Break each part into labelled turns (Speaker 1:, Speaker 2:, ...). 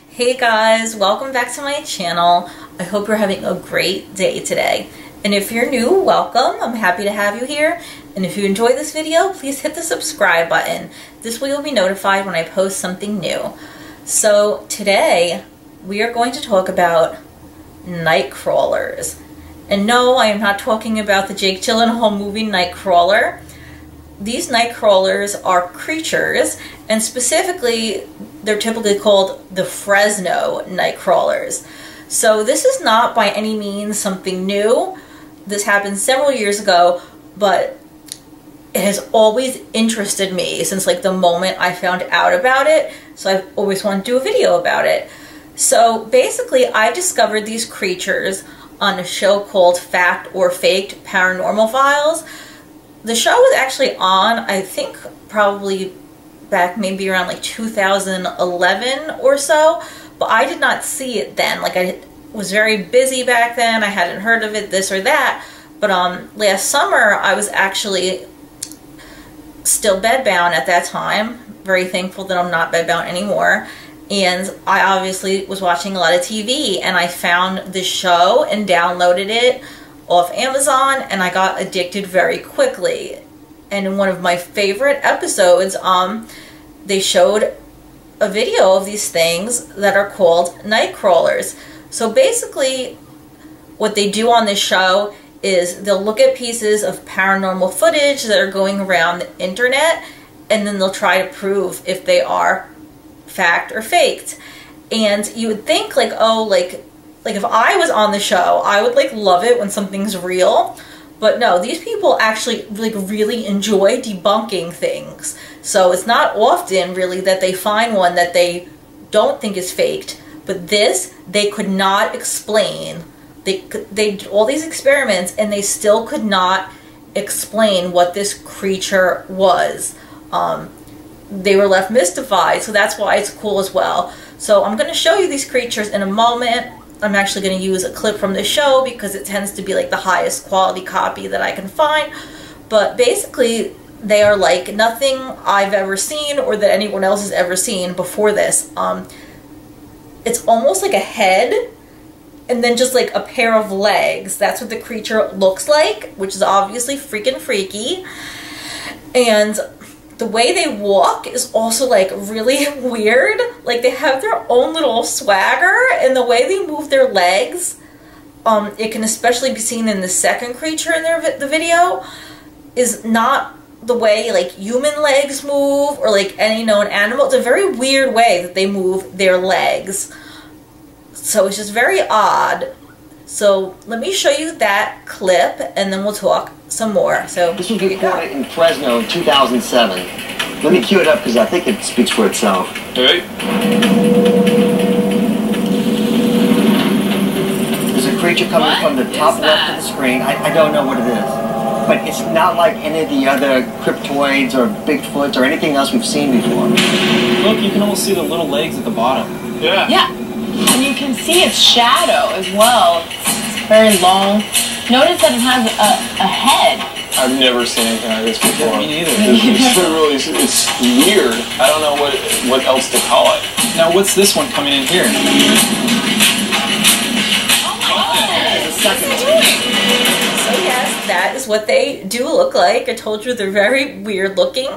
Speaker 1: Hey guys, welcome back to my channel. I hope you're having a great day today. And if you're new, welcome. I'm happy to have you here. And if you enjoy this video, please hit the subscribe button. This way you'll be notified when I post something new. So today we are going to talk about Nightcrawlers. And no, I am not talking about the Jake Gyllenhaal movie Nightcrawler. These Nightcrawlers are creatures, and specifically they're typically called the Fresno Nightcrawlers. So this is not by any means something new. This happened several years ago, but it has always interested me since like the moment I found out about it. So I've always wanted to do a video about it. So basically I discovered these creatures on a show called Fact or Faked Paranormal Files. The show was actually on, I think, probably back maybe around like 2011 or so, but I did not see it then. Like, I was very busy back then. I hadn't heard of it, this or that. But last summer, I was actually still bedbound at that time. Very thankful that I'm not bedbound anymore. And I obviously was watching a lot of TV, and I found the show and downloaded it off Amazon, and I got addicted very quickly. And in one of my favorite episodes, they showed a video of these things that are called Nightcrawlers. So basically what they do on this show is they'll look at pieces of paranormal footage that are going around the internet, and then they'll try to prove if they are fact or faked. And you would think like, oh, like if I was on the show, I would like love it when something's real. But no, these people actually like really enjoy debunking things. So it's not often really that they find one that they don't think is faked. But this, they could not explain. They did all these experiments and they still could not explain what this creature was. They were left mystified, so that's why it's cool as well. So I'm going to show you these creatures in a moment. I'm actually going to use a clip from the show because it tends to be like the highest quality copy that I can find. But basically, they are like nothing I've ever seen or that anyone else has ever seen before this. It's almost like a head and then just like a pair of legs. That's what the creature looks like, which is obviously freaking freaky. And the way they walk is also like really weird. Like they have their own little swagger, and the way they move their legs, it can especially be seen in the second creature in the video, is not the way like human legs move or like any known animal. It's a very weird way that they move their legs. So it's just very odd. So let me show you that clip and then we'll talk some more. So
Speaker 2: this was recorded in Fresno in 2007. Let me cue it up because I think it speaks for itself.
Speaker 3: All right.
Speaker 2: There's a creature coming from the top left of the screen. I don't know what it is. But it's not like any of the other cryptoids or Bigfoots or anything else we've seen before.
Speaker 3: Look, you can almost see the little legs at the bottom. Yeah.
Speaker 4: Yeah. And you can see its shadow as well. It's very long. Notice that it has a head.
Speaker 3: I've never seen anything like this before.
Speaker 4: Me neither.
Speaker 3: It's weird. I don't know what else to call it. Now, what's this one coming in here?
Speaker 4: Oh my goodness. What is it doing?
Speaker 1: So yes, that is what they do look like. I told you they're very weird looking.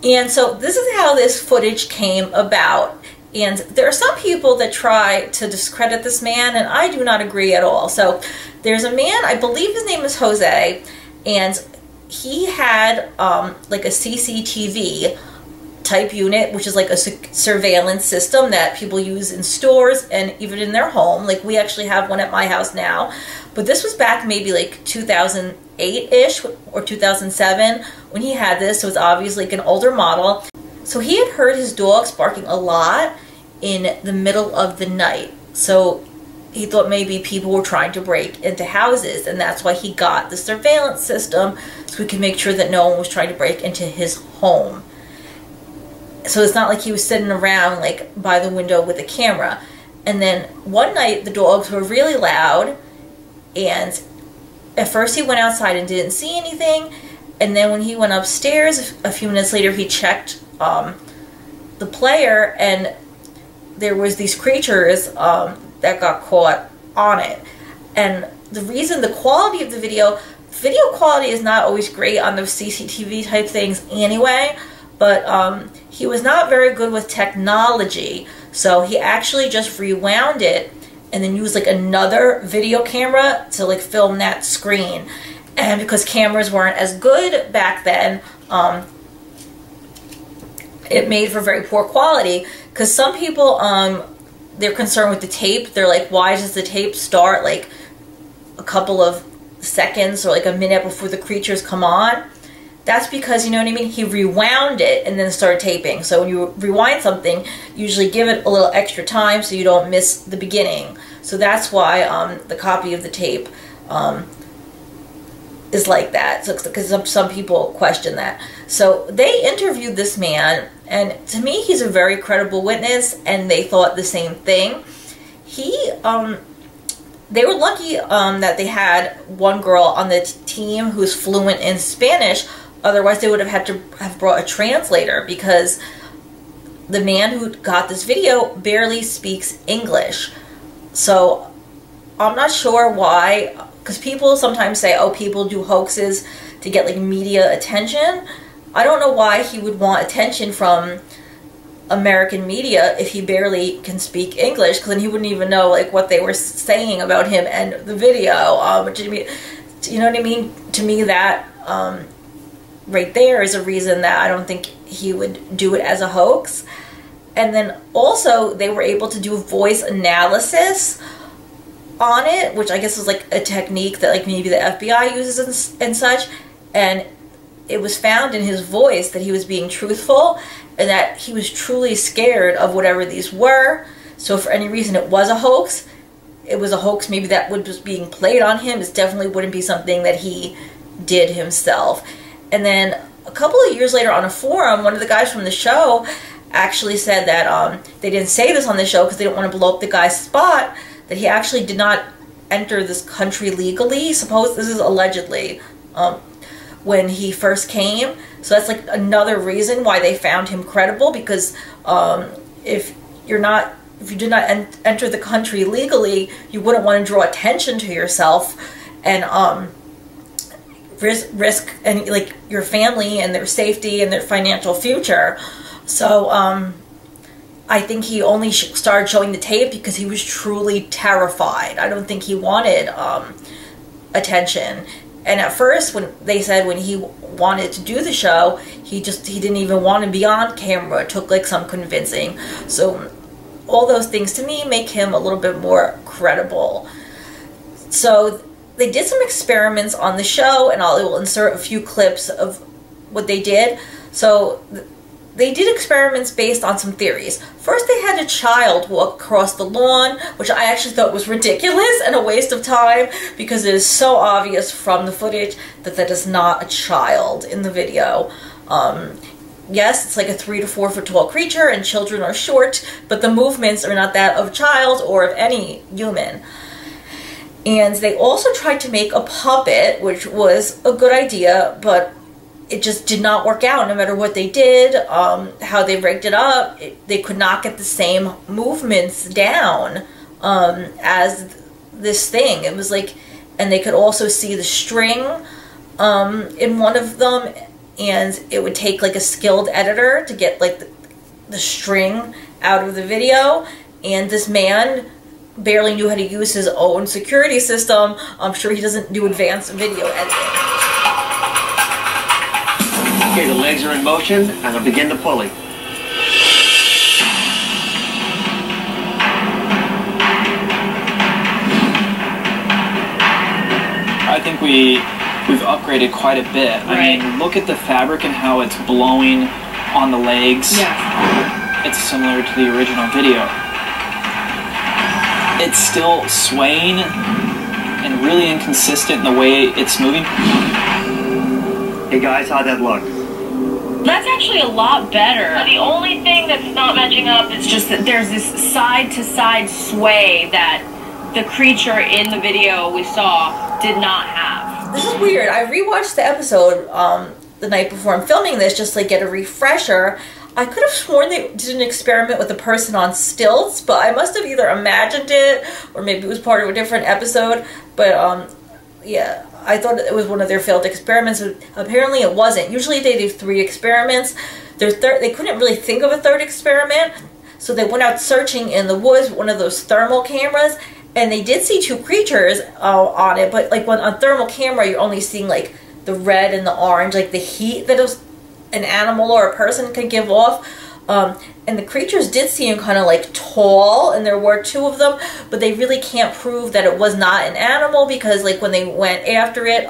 Speaker 1: And so this is how this footage came about. And there are some people that try to discredit this man, and I do not agree at all. So there's a man, I believe his name is Jose, and he had like a CCTV type unit, which is like a surveillance system that people use in stores and even in their home. Like we actually have one at my house now. But this was back maybe like 2008-ish or 2007 when he had this. So it's obviously like an older model. So he had heard his dogs barking a lot in the middle of the night. So he thought maybe people were trying to break into houses, and that's why he got the surveillance system so we could make sure that no one was trying to break into his home. So it's not like he was sitting around like by the window with a camera. And then one night the dogs were really loud, and at first he went outside and didn't see anything, and then when he went upstairs a few minutes later he checked the player, and there was these creatures that got caught on it. And the reason, the quality of the video quality is not always great on those CCTV type things anyway, but he was not very good with technology, so he actually just rewound it and then used like another video camera to like film that screen. And because cameras weren't as good back then, it made for very poor quality. Because some people, they're concerned with the tape. They're like, why does the tape start like a couple of seconds or like a minute before the creatures come on? That's because, you know what I mean, he rewound it and then started taping. So when you rewind something, usually give it a little extra time so you don't miss the beginning. So that's why the copy of the tape is like that. So, because some people question that. So they interviewed this man, and to me he's a very credible witness, and they thought the same thing. They were lucky that they had one girl on the team who's fluent in Spanish. Otherwise, they would have had to have brought a translator, because the man who got this video barely speaks English. So I'm not sure why, because people sometimes say, oh, people do hoaxes to get like media attention. I don't know why he would want attention from American media if he barely can speak English, because then he wouldn't even know like what they were saying about him and the video. Which, you know what I mean? To me, that right there is a reason that I don't think he would do it as a hoax. And then also they were able to do voice analysis on it, which I guess is like a technique that like maybe the FBI uses and such. And it was found in his voice that he was being truthful and that he was truly scared of whatever these were. So if for any reason it was a hoax, it was a hoax maybe that was being played on him. It definitely wouldn't be something that he did himself. And then a couple of years later on a forum, one of the guys from the show actually said that they didn't say this on the show because they didn't want to blow up the guy's spot, that he actually did not enter this country legally. Suppose this is allegedly when he first came. So that's like another reason why they found him credible, because if you did not enter the country legally, you wouldn't want to draw attention to yourself and risk and like your family and their safety and their financial future. So I think he only started showing the tape because he was truly terrified. I don't think he wanted attention. And at first, when they said when he wanted to do the show, he didn't even want to be on camera. It took like some convincing. So all those things to me make him a little bit more credible. So they did some experiments on the show, and I will insert a few clips of what they did. So they did experiments based on some theories. First, they had a child walk across the lawn, which I actually thought was ridiculous and a waste of time, because it is so obvious from the footage that that is not a child in the video. Yes, it's like a 3 to 4 foot tall creature, and children are short, but the movements are not that of a child or of any human. And they also tried to make a puppet, which was a good idea, but it just did not work out no matter what they did, how they rigged it up. They could not get the same movements down as this thing. It was like, and they could also see the string in one of them, and it would take like a skilled editor to get like the string out of the video. And this man barely knew how to use his own security system. I'm sure he doesn't do advanced video editing.
Speaker 2: Okay, the legs are in motion, and I'll begin the pulley.
Speaker 3: I think we've upgraded quite a bit.
Speaker 4: Right.
Speaker 3: I mean, look at the fabric and how it's blowing on the legs.
Speaker 4: Yeah.
Speaker 3: It's similar to the original video. It's still swaying and really inconsistent in the way it's moving.
Speaker 2: Hey guys, how'd that look?
Speaker 4: That's actually a lot better. The only thing that's not matching up is just that there's this side-to-side sway that the creature in the video we saw did not have.
Speaker 1: This is weird. I rewatched the episode the night before I'm filming this just to like get a refresher. I could have sworn they did an experiment with a person on stilts, but I must have either imagined it or maybe it was part of a different episode. But yeah, I thought it was one of their failed experiments. Apparently it wasn't. Usually they do 3 experiments. They couldn't really think of a 3rd experiment, so they went out searching in the woods with one of those thermal cameras, and they did see 2 creatures on it, but like when on thermal camera you're only seeing like the red and the orange, like the heat that an animal or a person can give off. And the creatures did seem kind of like tall, and there were 2 of them, but they really can't prove that it was not an animal, because like when they went after it,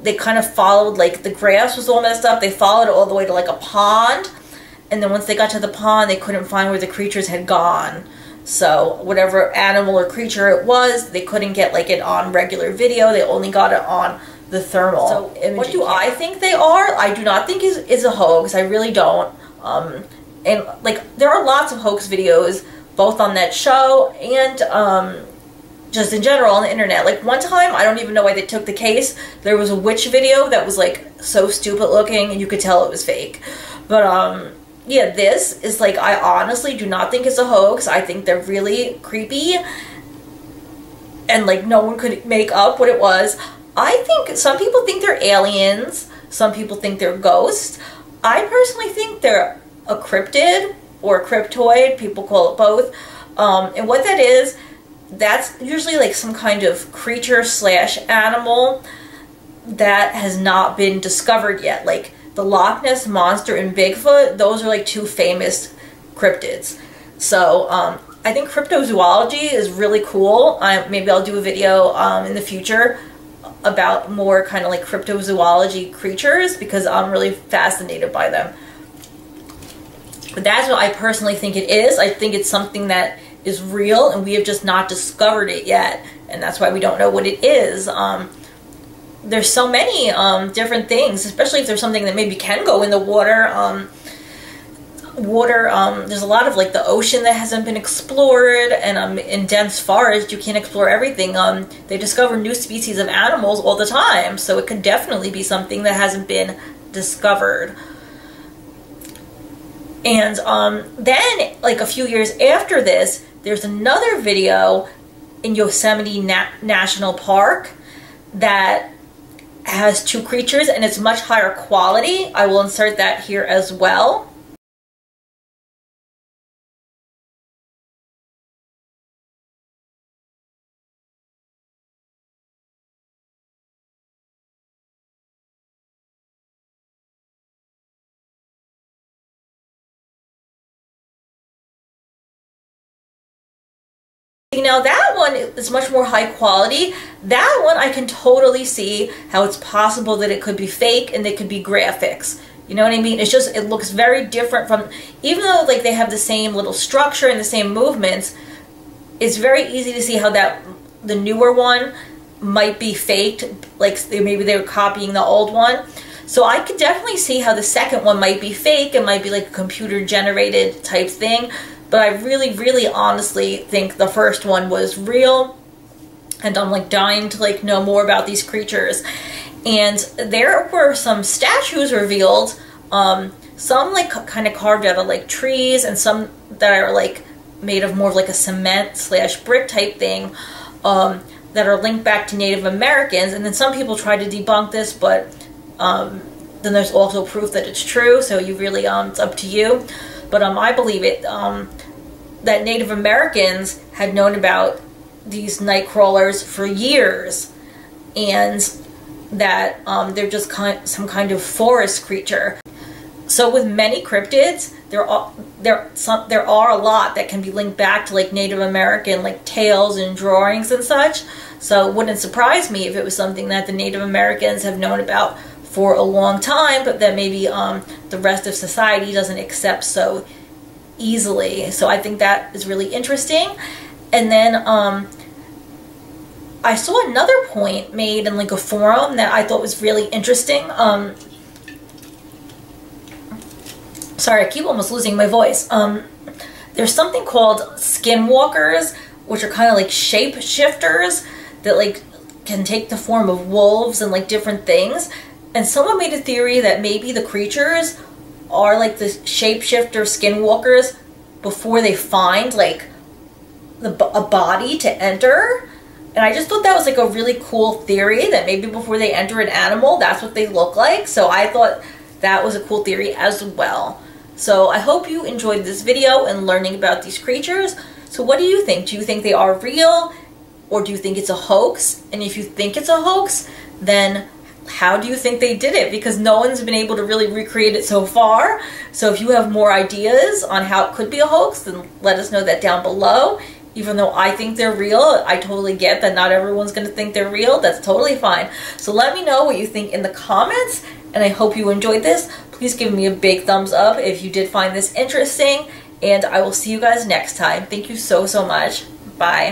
Speaker 1: they kind of followed, like the grass was all messed up, they followed it all the way to like a pond, and then once they got to the pond they couldn't find where the creatures had gone. So whatever animal or creature it was, they couldn't get like it on regular video, they only got it on the thermal. So what do I think they are? I do not think it's a hoax. I really don't. And like there are lots of hoax videos both on that show and just in general on the internet. Like one time, I don't even know why they took the case, there was a witch video that was like so stupid looking and you could tell it was fake. But yeah, this is like, I honestly do not think it's a hoax. I think they're really creepy and like no one could make up what it was. I think some people think they're aliens, some people think they're ghosts. I personally think they're a cryptid or a cryptoid, people call it both. And what that is, that's usually like some kind of creature slash animal that has not been discovered yet. Like the Loch Ness Monster and Bigfoot, those are like 2 famous cryptids. So I think cryptozoology is really cool. Maybe I'll do a video in the future about more kind of like cryptozoology creatures, because I'm really fascinated by them. But that's what I personally think it is. I think it's something that is real and we have just not discovered it yet, and that's why we don't know what it is. There's so many different things, especially if there's something that maybe can go in the water. There's a lot of like the ocean that hasn't been explored, and in dense forest you can't explore everything. They discover new species of animals all the time, so it could definitely be something that hasn't been discovered. And then like a few years after this, there's another video in Yosemite National Park that has 2 creatures and it's much higher quality. I will insert that here as well. Now that one is much more high quality. That one I can totally see how it's possible that it could be fake and they could be graphics. You know what I mean? It's just, it looks very different from, even though like they have the same little structure and the same movements, it's very easy to see how the newer one might be faked, like maybe they were copying the old one. So I could definitely see how the second one might be fake and might be like a computer generated type thing. But I really, really honestly think the first one was real, and I'm like dying to like know more about these creatures. And there were some statues revealed, some like kind of carved out of like trees, and some that are like made of more of like a cement slash brick type thing, that are linked back to Native Americans. And then some people try to debunk this, but then there's also proof that it's true, so you really, it's up to you. But I believe it, that Native Americans had known about these Nightcrawlers for years, and that they're just some kind of forest creature. So with many cryptids, there are a lot that can be linked back to like Native American like tales and drawings and such. So it wouldn't surprise me if it was something that the Native Americans have known about for a long time, but that maybe the rest of society doesn't accept so easily. So I think that is really interesting. And then I saw another point made in like a forum that I thought was really interesting. Sorry, I keep almost losing my voice. There's something called skinwalkers, which are kind of like shapeshifters that like can take the form of wolves and like different things. And someone made a theory that maybe the creatures are like the shapeshifter skinwalkers before they find like a body to enter. And I just thought that was like a really cool theory, that maybe before they enter an animal, that's what they look like. So I thought that was a cool theory as well. So I hope you enjoyed this video and learning about these creatures. So what do you think? Do you think they are real, or do you think it's a hoax? And if you think it's a hoax, then how do you think they did it? Because no one's been able to really recreate it so far. So if you have more ideas on how it could be a hoax, then let us know that down below. Even though I think they're real, I totally get that not everyone's going to think they're real. That's totally fine. So let me know what you think in the comments, and I hope you enjoyed this. Please give me a big thumbs up if you did find this interesting, and I will see you guys next time. Thank you so, so much. Bye.